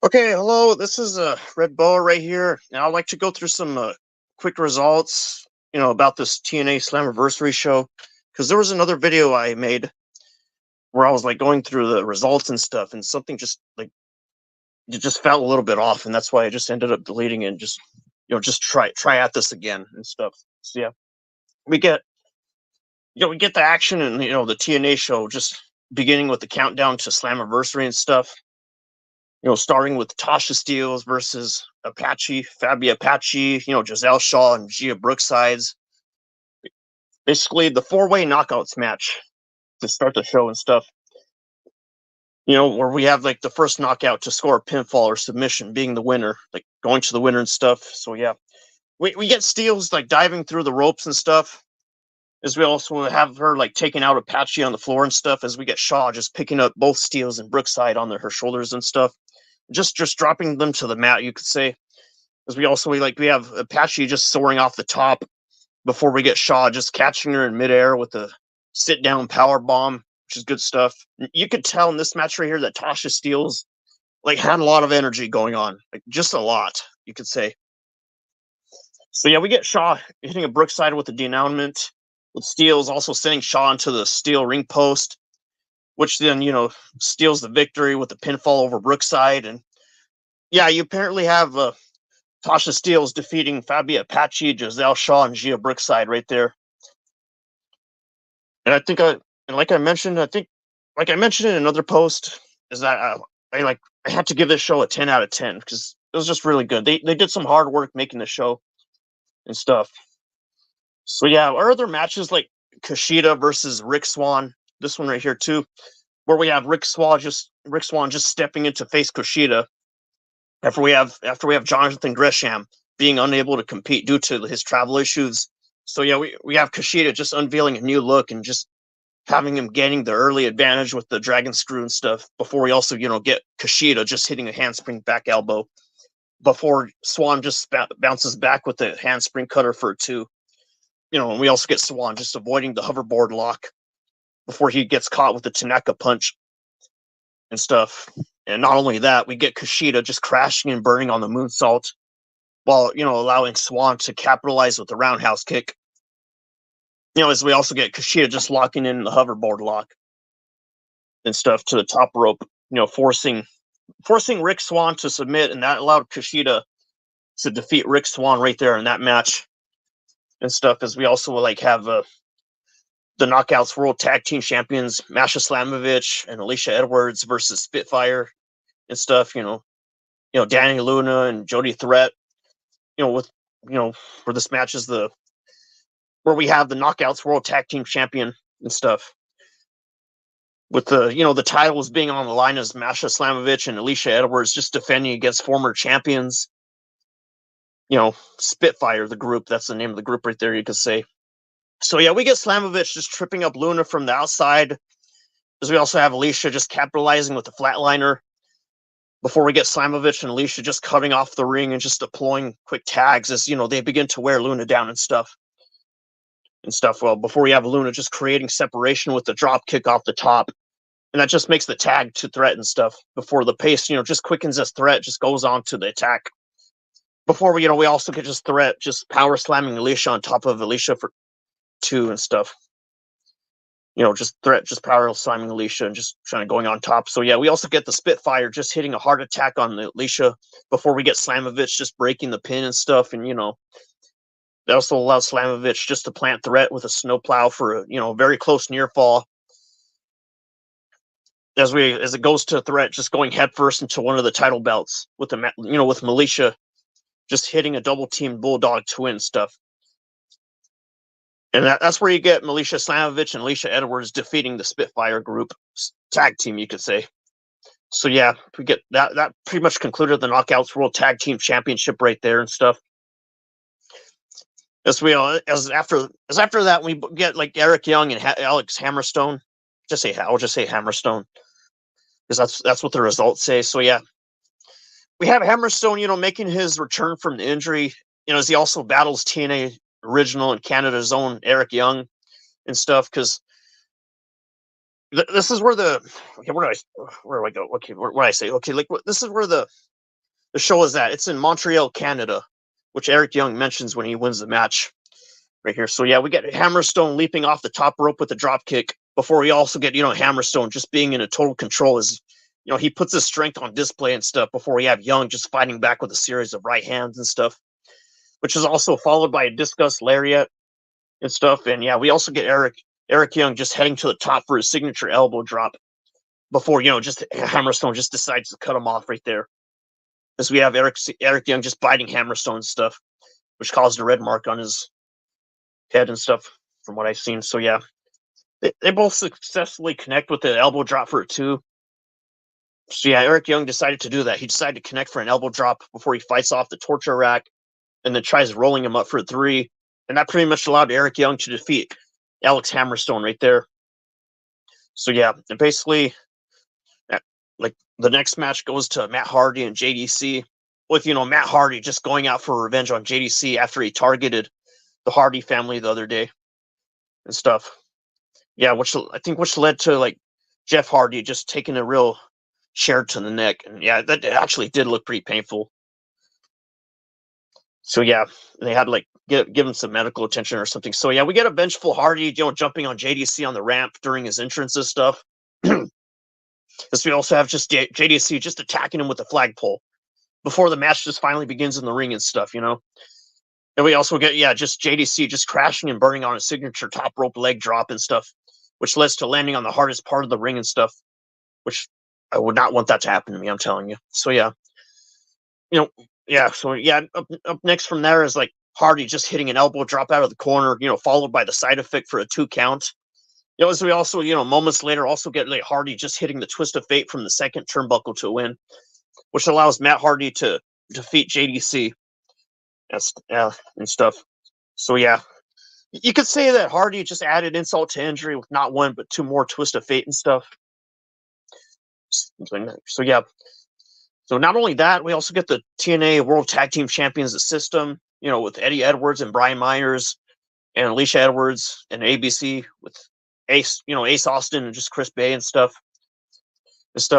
Okay, hello. This is Red Boa right here, and I'd like to go through some quick results, about this TNA Slammiversary show, because there was another video I made where I was like going through the results and stuff, and something just like it just felt a little bit off, and that's why I just ended up deleting it and just just try at this again and stuff. So yeah, we get we get the action and the TNA show just beginning with the countdown to Slammiversary and stuff. Starting with Tasha Steeles versus Apache, Fabi Apache, Giselle Shaw and Gia Brooksides. Basically, the four-way knockouts match to start the show and stuff. Where we have like the first knockout to score a pinfall or submission being the winner, like going to the winner and stuff. So yeah, we get Steeles like diving through the ropes and stuff. As we also have her like taking out Apache on the floor and stuff. As we get Shaw just picking up both Steeles and Brookside on her shoulders and stuff, just dropping them to the mat, you could say. As we have Apache just soaring off the top before we get Shaw just catching her in midair with a sit down power bomb, which is good stuff. You could tell in this match right here that Tasha Steeles like had a lot of energy going on, like just a lot, you could say. So yeah, we get Shaw hitting a Brookside with a denouement, with Steeles also sending Shaw into the steel ring post, which then steals the victory with the pinfall over Brookside. And yeah, you apparently have Tasha Steeles defeating Fabi Apache, Giselle Shaw, and Gia Brookside right there. And I think like I mentioned, like I mentioned in another post, is that I had to give this show a 10 out of 10 because it was just really good. They did some hard work making the show and stuff. So yeah, our other matches like Kushida versus Rick Swan, this one right here too, where we have Rick Swan just stepping in to face Kushida after we have Jonathan Gresham being unable to compete due to his travel issues. So yeah, we have Kushida just unveiling a new look and just having him getting the early advantage with the dragon screw and stuff before we also get Kushida just hitting a handspring back elbow before Swan just bounces back with the handspring cutter for a two. And we also get Swan just avoiding the hoverboard lock before he gets caught with the Tanaka punch and stuff. And not only that, we get Kushida just crashing and burning on the moonsault while, allowing Swan to capitalize with the roundhouse kick. As we also get Kushida just locking in the hoverboard lock and stuff to the top rope, forcing Rick Swan to submit, and that allowed Kushida to defeat Rick Swan right there in that match and stuff. As we also have the Knockouts World Tag Team Champions Masha Slamovich and Alicia Edwards versus Spitfire and stuff. Danny Luna and Jody Threat. With where this match is where we have the Knockouts World Tag Team Champion and stuff. With the titles being on the line as Masha Slamovich and Alicia Edwards just defending against former champions. Spitfire, the group. That's the name of the group right there, you could say. So yeah, we get Slamovich just tripping up Luna from the outside. As we also have Alicia just capitalizing with the flatliner. Before we get Slamovich and Alicia just cutting off the ring and just deploying quick tags as they begin to wear Luna down and stuff. Well, before we have Luna just creating separation with the drop kick off the top. And that just makes the tag to Threat and stuff. Before the pace, just quickens as Threat just goes on to the attack. Before we also get just Threat just power slamming Alicia on top of Alicia for two and stuff. Just Threat just power slamming Alicia and just trying to going on top. So yeah, we also get the Spitfire just hitting a hard attack on Alicia before we get Slamovich just breaking the pin and stuff. And that also allows Slamovich just to plant Threat with a snowplow for a very close near fall. As it goes to Threat just going headfirst into one of the title belts with with Militia just hitting a double team Bulldog twin stuff. And that's where you get Militia Slamovich and Alicia Edwards defeating the Spitfire group tag team, you could say. So yeah, we get that pretty much concluded the Knockouts World Tag Team Championship right there and stuff. As after that, we get like Eric Young and Alex Hammerstone. I'll just say Hammerstone because that's what the results say. So yeah, we have Hammerstone, making his return from the injury. As he also battles TNA original and Canada's own Eric Young and stuff. Because this is where where do I go? Okay, where I say? Okay, like this is where the The show is that it's in Montreal, Canada, which Eric Young mentions when he wins the match right here. So yeah, we get Hammerstone leaping off the top rope with a drop kick before we also get, Hammerstone just being in a total control as, he puts his strength on display and stuff before we have Young just fighting back with a series of right hands and stuff, which is also followed by a discus lariat and stuff. And yeah, we also get Eric Young just heading to the top for his signature elbow drop before, just Hammerstone just decides to cut him off right there. As we have Eric Young just biting Hammerstone stuff, which caused a red mark on his head and stuff from what I've seen. So yeah, they both successfully connect with the elbow drop for a 2. So yeah, Eric Young decided to do that. He decided to connect for an elbow drop before he fights off the torture rack and then tries rolling him up for a 3. And that pretty much allowed Eric Young to defeat Alex Hammerstone right there. So yeah, and basically, like the next match goes to Matt Hardy and JDC, with Matt Hardy just going out for revenge on JDC after he targeted the Hardy family the other day and stuff. Yeah, which led to like Jeff Hardy just taking a real chair to the neck, and yeah, that actually did look pretty painful. So yeah, they had to like give him some medical attention or something. So yeah, we get a vengeful Hardy, jumping on JDC on the ramp during his entrance and stuff. Because we also have just JDC just attacking him with a flagpole before the match just finally begins in the ring and stuff, And we also get just JDC just crashing and burning on a signature top rope leg drop and stuff, which leads to landing on the hardest part of the ring and stuff, which I would not want that to happen to me, I'm telling you. So yeah. Up next from there is like Hardy just hitting an elbow drop out of the corner, followed by the side effect for a 2 count. As we also, moments later also get like Hardy just hitting the twist of fate from the second turnbuckle to win, which allows Matt Hardy to defeat JDC and stuff. So yeah, you could say that Hardy just added insult to injury with not 1 but 2 more twist of fate and stuff. So yeah. So not only that, we also get the TNA World Tag Team Champions the system, with Eddie Edwards and Brian Myers and Alicia Edwards and ABC with Ace Austin and just Chris Bay and stuff,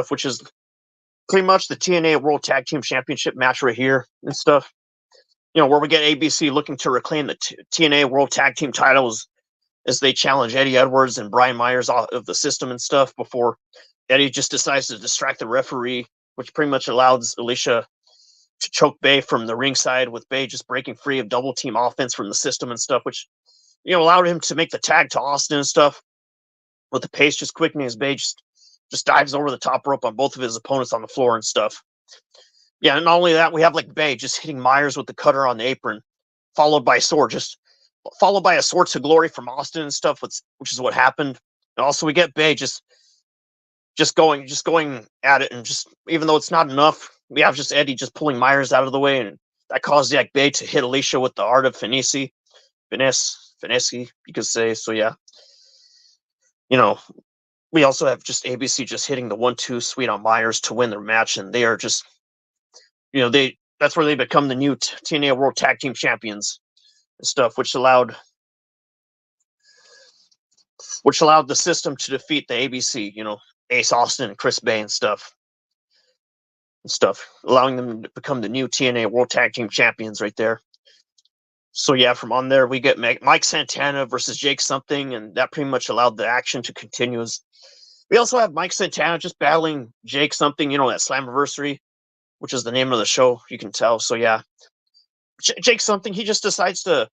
which is pretty much the TNA World Tag Team Championship match right here and stuff. Where we get ABC looking to reclaim the TNA World Tag Team titles as they challenge Eddie Edwards and Brian Myers off of the system and stuff before Eddie just decides to distract the referee, which pretty much allows Alicia to choke Bay from the ringside, with Bay just breaking free of double team offense from the system and stuff, which, allowed him to make the tag to Austin and stuff, with the pace just quickening as Bay just dives over the top rope on both of his opponents on the floor and stuff. Yeah, and not only that, we have like Bay just hitting Myers with the cutter on the apron, followed by a sword to glory from Austin and stuff, which is what happened. And also we get Bay just going at it, and just even though it's not enough, we have just Eddie just pulling Myers out of the way, and that caused Jack Bay to hit Alicia with the art of finesse, you could say. So yeah, we also have just ABC just hitting the 1-2 sweet on Myers to win their match, and they are just, that's where they become the new TNA World Tag Team Champions and stuff, which allowed the system to defeat the ABC, Ace Austin and Chris Bay and stuff, allowing them to become the new TNA World Tag Team Champions right there. So yeah, from on there, we get Mike Santana versus Jake Something, and that pretty much allowed the action to continue. We also have Mike Santana just battling Jake Something, at Slammiversary, which is the name of the show, you can tell. So yeah, Jake Something, he just decides to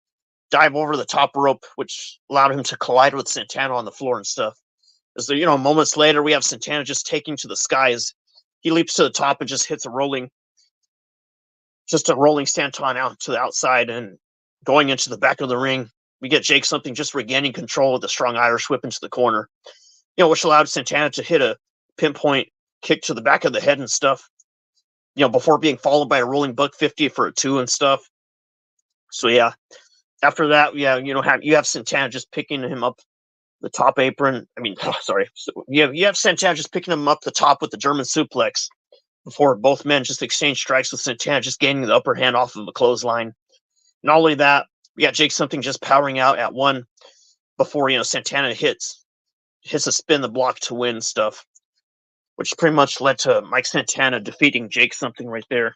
dive over the top rope, which allowed him to collide with Santana on the floor and stuff. As moments later, we have Santana just taking to the skies. He leaps to the top and just hits a rolling Santon out to the outside and going into the back of the ring. We get Jake Something just regaining control with a strong Irish whip into the corner, which allowed Santana to hit a pinpoint kick to the back of the head and stuff, before being followed by a rolling buck 50 for a 2 and stuff. So yeah, after that, you have Santana just picking him up the top apron. Sorry. So you have Santana just picking him up the top with the German suplex before both men just exchange strikes, with Santana just gaining the upper hand off of a clothesline. Not only that, we got Jake Something just powering out at 1 before, Santana hits a spin the block to win stuff, which pretty much led to Mike Santana defeating Jake Something right there.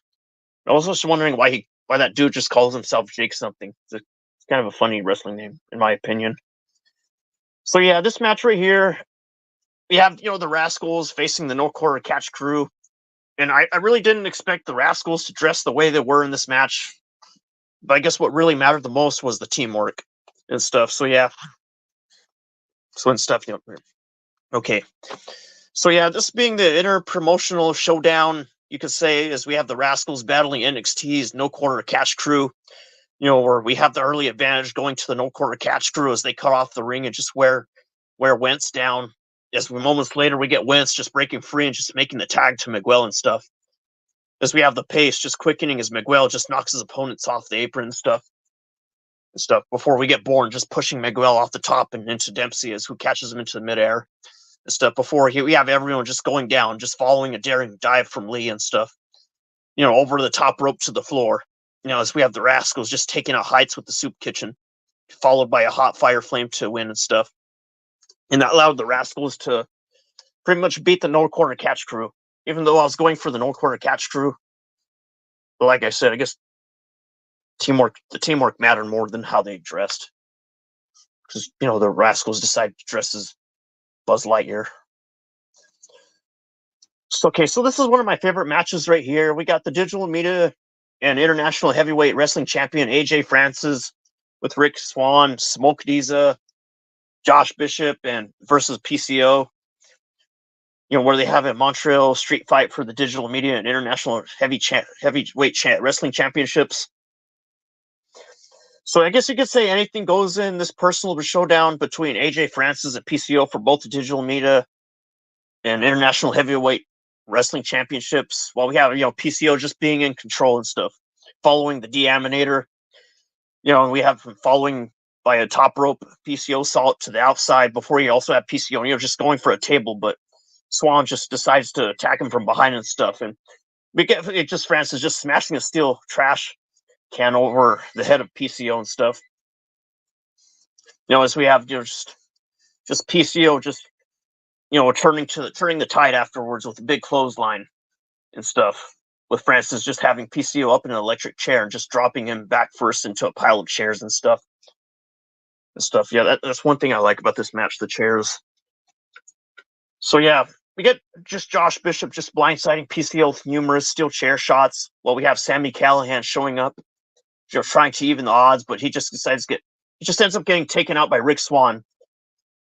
I was just wondering why that dude just calls himself Jake something. It's kind of a funny wrestling name, in my opinion. So yeah, this match right here, we have the Rascals facing the No Quarter Catch Crew, and I really didn't expect the Rascals to dress the way they were in this match. But I guess what really mattered the most was the teamwork and stuff. So yeah, so and stuff. Okay. So yeah, this being the inter-promotional showdown, you could say, is we have the Rascals battling NXT's No Quarter Catch Crew. Where we have the early advantage going to the No Quarter Catch Crew as they cut off the ring and just wear Wentz down. As moments later, we get Wentz just breaking free and just making the tag to Miguel and stuff. As we have the pace just quickening as Miguel just knocks his opponents off the apron and stuff before we get Bourne just pushing Miguel off the top and into Dempsey as who catches him into the midair and stuff before we have everyone just going down, just following a daring dive from Lee and stuff, over the top rope to the floor. As we have the Rascals just taking out Heights with the soup kitchen, followed by a hot fire flame to win and stuff. And that allowed the Rascals to pretty much beat the No Quarter Catch Crew. Even though I was going for the No Quarter Catch Crew, but like I said, I guess the teamwork mattered more than how they dressed. Because, the Rascals decided to dress as Buzz Lightyear. So this is one of my favorite matches right here. We got the Digital Media and International Heavyweight Wrestling Champion AJ Francis with Rick Swan, Smoke Diza, Josh Bishop, and versus PCO. Where they have a Montreal street fight for the Digital Media and International Heavyweight Wrestling Championships. So I guess you could say anything goes in this personal showdown between AJ Francis and PCO for both the Digital Media and International Heavyweight Wrestling Championships. While we have PCO just being in control and stuff, following the Deaminator. And we have him following by a top rope PCO salt to the outside before you also have PCO just going for a table, but Swan just decides to attack him from behind and stuff, and we get just Francis just smashing a steel trash can over the head of PCO and stuff. As we have just PCO just turning the tide afterwards with a big clothesline and stuff, with Francis just having PCO up in an electric chair and just dropping him back first into a pile of chairs and stuff. Yeah, that's one thing I like about this match, the chairs. So yeah, we get just Josh Bishop just blindsiding PCO with numerous steel chair shots while we have Sami Callihan showing up, trying to even the odds, but he just ends up getting taken out by Rick Swan.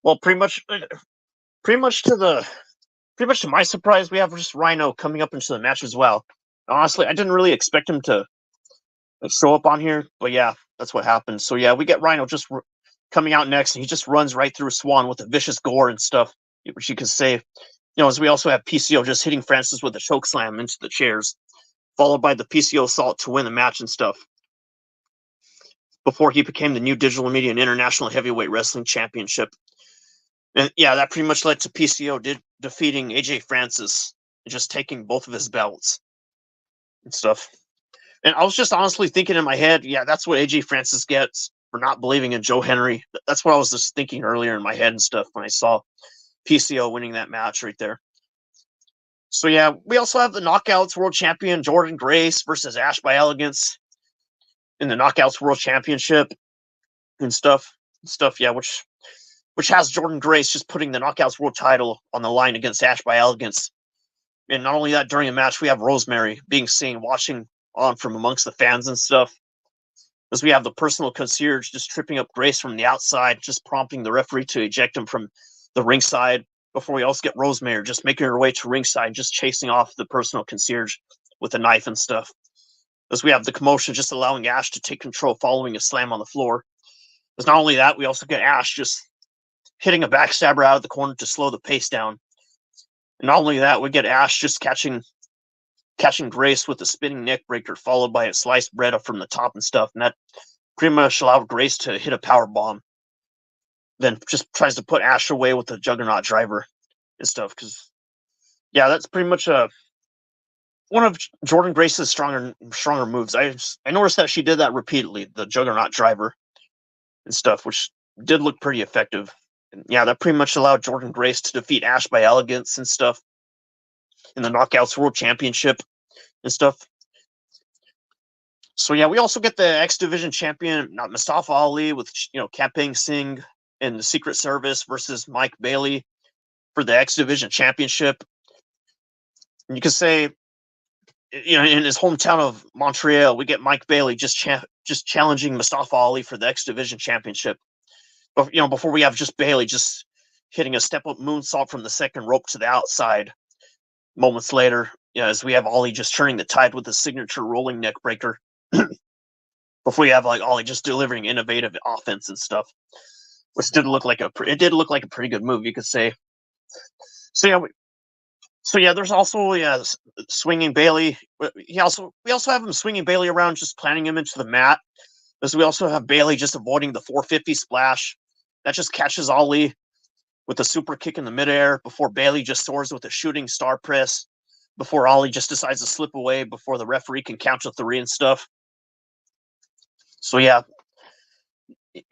Well, pretty much to my surprise, we have just Rhino coming up into the match as well. Honestly, I didn't really expect him to show up on here, but yeah, that's what happened. So yeah, we get Rhino just coming out next, and he just runs right through Swan with a vicious gore and stuff, which you could say. As we also have PCO just hitting Francis with a choke slam into the chairs, followed by the PCO assault to win the match and stuff, before he became the new Digital Media and International Heavyweight Wrestling Championship. And yeah, that pretty much led to PCO defeating AJ Francis and just taking both of his belts and stuff. And I was just honestly thinking in my head, yeah, that's what AJ Francis gets for not believing in Joe Henry. That's what I was just thinking earlier in my head and stuff when I saw PCO winning that match right there. So yeah, we also have the Knockouts World Champion Jordan Grace versus Ash by Elegance in the Knockouts World Championship and stuff. Yeah, which has Jordan Grace just putting the Knockouts World title on the line against Ash by Elegance. And not only that, during the match, we have Rosemary being seen watching on from amongst the fans and stuff. As we have the personal concierge just tripping up Grace from the outside, just prompting the referee to eject him from the ringside, before we also get Rosemary just making her way to ringside, just chasing off the personal concierge with a knife and stuff. As we have the commotion just allowing Ash to take control following a slam on the floor. As not only that, we also get Ash just hitting a backstabber out of the corner to slow the pace down. And not only that, we get Ash just catching Grace with a spinning neck breaker, followed by a sliced bread up from the top and stuff. And that pretty much allowed Grace to hit a power bomb. Then just tries to put Ash away with the Juggernaut driver and stuff. Because yeah, that's pretty much one of Jordan Grace's stronger moves. I noticed that she did that repeatedly, the Juggernaut driver and stuff, which did look pretty effective. And yeah, that pretty much allowed Jordan Grace to defeat Ash by Elegance and stuff in the Knockouts World Championship and stuff. So yeah, we also get the X Division champion, not Mustafa Ali, with Kamping Singh and the Secret Service versus Mike Bailey for the X Division championship. And you could say, in his hometown of Montreal, we get Mike Bailey just challenging Mustafa Ali for the X Division championship. But before we have just Bailey just hitting a step up moonsault from the second rope to the outside. Moments later, as we have Ali just turning the tide with a signature rolling neck breaker. Before we have Ali just delivering innovative offense and stuff, which did look like a pretty good move, you could say. So yeah, there's also swinging Bailey. We also have him swinging Bailey around, just planting him into the mat. As we also have Bailey just avoiding the 450 splash that just catches Ali with a super kick in the midair before Bailey just soars with a shooting star press. Before Ali just decides to slip away before the referee can count to 3 and stuff. So yeah,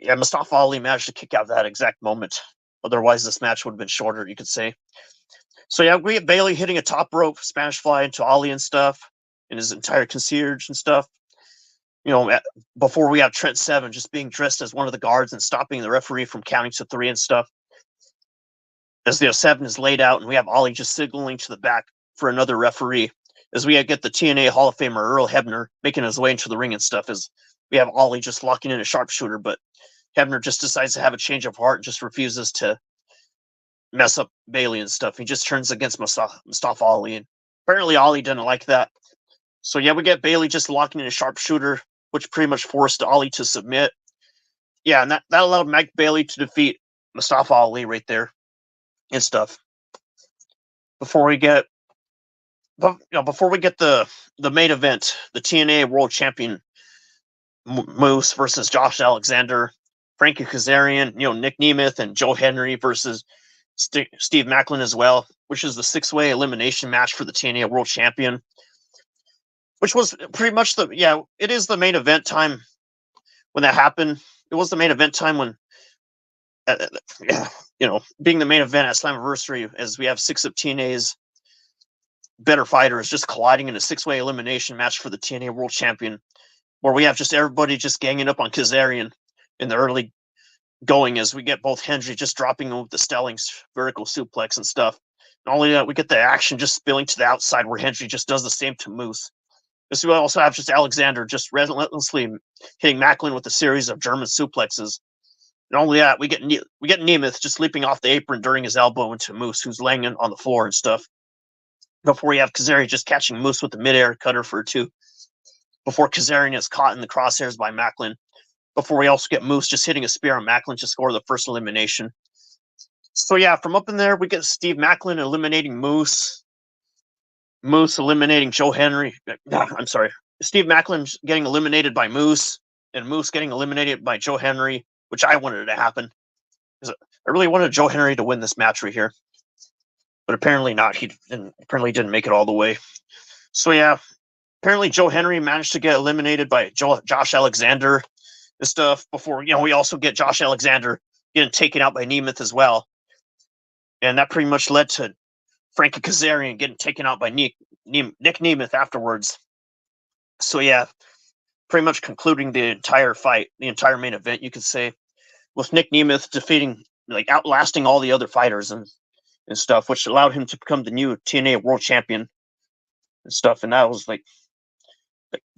Mustafa Ali managed to kick out that exact moment. Otherwise, this match would have been shorter, you could say. So yeah, we have Bailey hitting a top rope Spanish fly into Ali and stuff, and his entire concierge and stuff. Before we have Trent Seven just being dressed as one of the guards and stopping the referee from counting to 3 and stuff. As the Seven is laid out, and we have Ali just signaling to the back for another referee. As we get the TNA Hall of Famer Earl Hebner making his way into the ring and stuff, as we have Ali just locking in a sharpshooter, but Hebner just decides to have a change of heart and just refuses to mess up Bailey and stuff. He just turns against Mustafa Ali, and apparently Ali didn't like that. So yeah, we get Bailey just locking in a sharpshooter, which pretty much forced Ali to submit. Yeah, and that allowed Mike Bailey to defeat Mustafa Ali right there and stuff. Before we get the main event, the TNA World Champion Moose versus Josh Alexander, Frankie Kazarian, Nick Nemeth, and Joe Henry versus Steve Macklin as well, which is the 6-way elimination match for the TNA World Champion, which was pretty much it is the main event time when that happened. It was the main event time when, being the main event at Slammiversary, as we have 6 of TNA's better fighters just colliding in a 6-way elimination match for the TNA World Champion, where we have just everybody just ganging up on Kazarian in the early going, as we get both Hendry just dropping him with the Stelling's vertical suplex and stuff. Not only that, we get the action just spilling to the outside where Hendry just does the same to Moose. As we also have just Alexander just relentlessly hitting Macklin with a series of German suplexes. Not only that, we get Nemeth just leaping off the apron during his elbow into Moose, who's laying on the floor and stuff. Before we have Kazarian just catching Moose with the midair cutter for 2. Before Kazarian is caught in the crosshairs by Macklin. Before we also get Moose just hitting a spear on Macklin to score the first elimination. So yeah, from up in there, we get Steve Macklin eliminating Moose. Moose eliminating Joe Henry. I'm sorry. Steve Macklin getting eliminated by Moose, and Moose getting eliminated by Joe Henry, which I wanted to happen. I really wanted Joe Henry to win this match right here. But apparently not. He didn't make it all the way. So yeah, apparently Joe Henry managed to get eliminated by Josh Alexander and stuff before, we also get Josh Alexander getting taken out by Nemeth as well. And that pretty much led to Frankie Kazarian getting taken out by Nick Nemeth afterwards. So yeah, pretty much concluding the entire fight, the entire main event, you could say, with Nick Nemeth defeating, outlasting all the other fighters and stuff, which allowed him to become the new TNA World Champion and stuff. And that was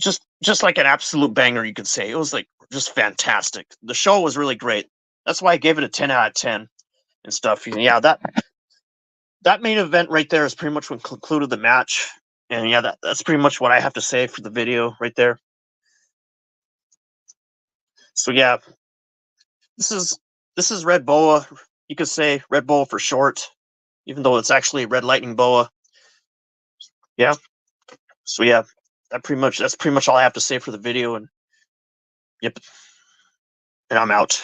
just like an absolute banger, you could say. It was just fantastic. The show was really great. That's why I gave it a 10 out of 10 and stuff. Yeah, that main event right there is pretty much what concluded the match. And yeah, that's pretty much what I have to say for the video right there. So yeah, this is Red Boa. You could say Red Boa for short, even though it's actually Red Lightning Boa. Yeah. So yeah, that's pretty much all I have to say for the video. And yep. And I'm out.